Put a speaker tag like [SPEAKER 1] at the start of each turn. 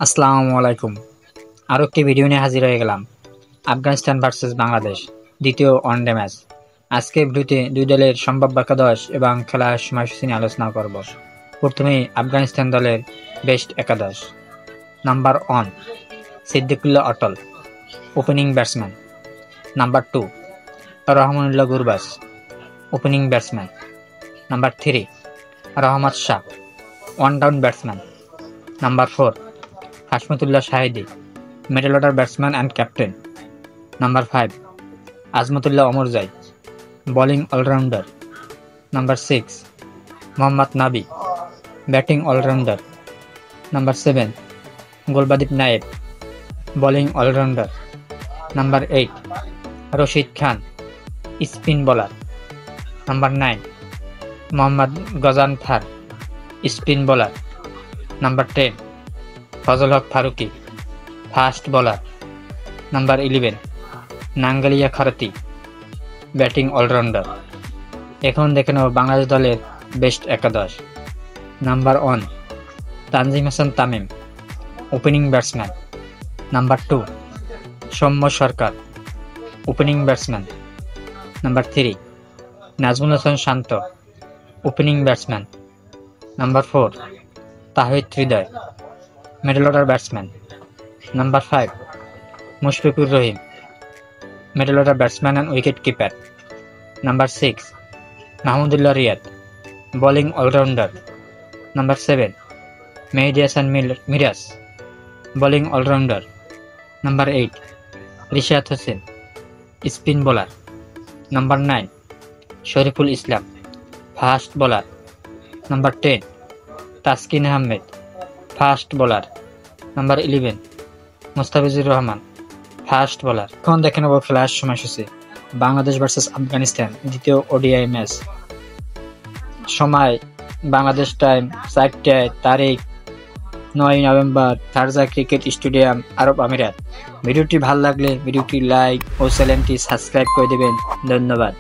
[SPEAKER 1] আসসালামু আলাইকুম। আরও একটি ভিডিও নিয়ে হাজির হয়ে গেলাম। আফগানিস্তান ভার্সেস বাংলাদেশ দ্বিতীয় ওয়ানডে ম্যাচ। আজকের ভিডিওতে দুই দলের সম্ভাব্য একাদশ এবং খেলার সময়সূচি নিয়ে আলোচনা করব। প্রথমেই আফগানিস্তান দলের বেস্ট একাদশ। Number 1 Sediqullah Atal, opening batsman. Number 2 Rahmanullah Gurbaz, opening batsman. Number 3 Rahmat Shah, one down batsman. Number 4 Hashmatullah Shahidi, middle order batsman and captain. Number 5 Azmatullah Omarzai, bowling allrounder. Number 6 Mohammad Nabi, batting allrounder. Number 7 Gulbadin Naib, bowling allrounder. Number 8 Rashid Khan, spin bowler. Number 9 Mohammad Ghazanfar, spin bowler. Number 10 Fazal Haq Farooqi, fast bowler. Number 11 নাঙ্গালিয়া খারতি, batting allrounder. এখন দেখে নেব বাংলাদেশ দলের best একাদশ। Number 1 Tanzim Hasan Tamim, opening batsman. Number 2 Soumya Sarkar, opening batsman. Number 3 Najmul Hasan Shanto, opening batsman. Number 4 Towhid Hridoy, middle order batsman. Number 5 Mushfiqur Rahim, middle order batsman and wicket keeper. Number 6 Mahmudullah Riyad, bowling allrounder. Number 7 Mehedi Hasan Miraz, bowling allrounder. Number 8 Rishad Hossain, spin bowler. Number 9 Shariful Islam, fast bowler. Number 10 Taskin Ahmed, fast bowler. Number 11 Mustafizur Rahman, fast bowler. এখন দেখে নেব খেলার সময়সূচি। Bangladesh versus Afghanistan দ্বিতীয় ODI match. সময় Bangladesh time 4টায়, তারিখ 9 November, Sharjah cricket stadium, আরব আমিরাত। ভিডিওটি ভালো লাগলে ভিডিওটি লাইক ও চ্যানেলটি সাবস্ক্রাইব করে দেবেন। ধন্যবাদ।